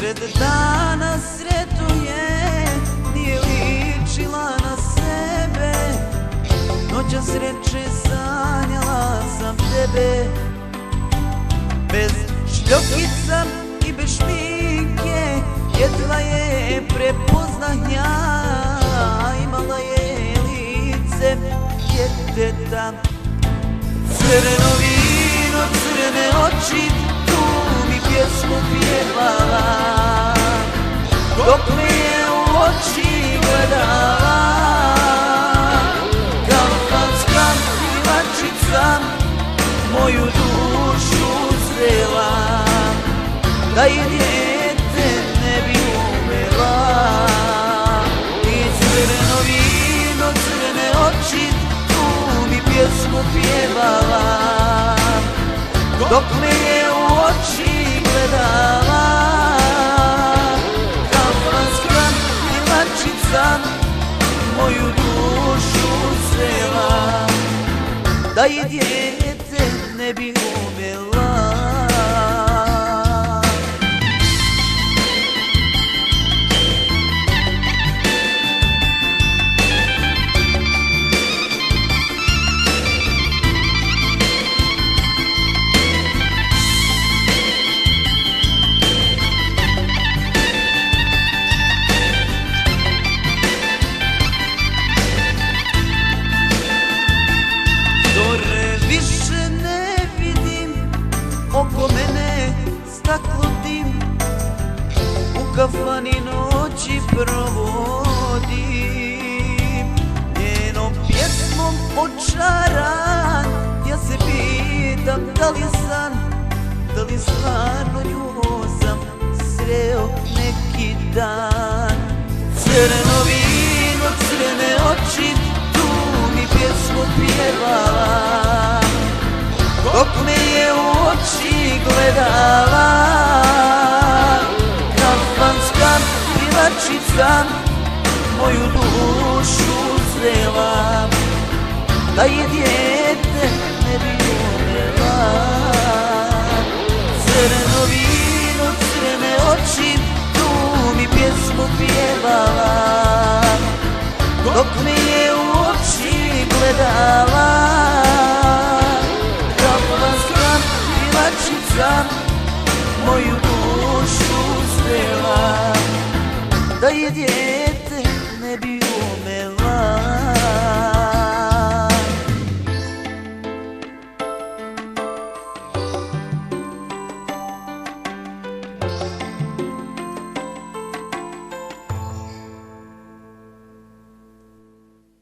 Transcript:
Usred dana sretuje, nije ličila na sebe. Noćas reče sanjala sam tebe. Bez šljokica i bez šminke, jedva je prepoznah ja. Imala je lice djeteta. Crno vino, crne oči, tu mi pjesmu pjevala, dok me je u oči gledala. Kalfanska pivačica moju dušu zrela, da je dijete ne bi umela. I crno vino, crne oči, tu mi pjesmu pjevala, dok me je u oči gledala. Kalfanska pivačica moju dušu zrela, da je dijete ne bi umela. Oko mene staklo dim, u kafani noći provodim. Njenom pjesmom očaran, ja se pitam da li je san, da li stvarno nju sam sreo neki dan. Crno vino, crne oči, tu mi pjesmu pjevala, dok me je u oči gledala. Kalfanska pivačica moju dušu zrela, da je dijete ne bi umela. Crno vino, crne oči, tu mi pjesmu pjevala, dok me je u oči gledala. Pivačica moju dušu zrela, da je dijete ne bi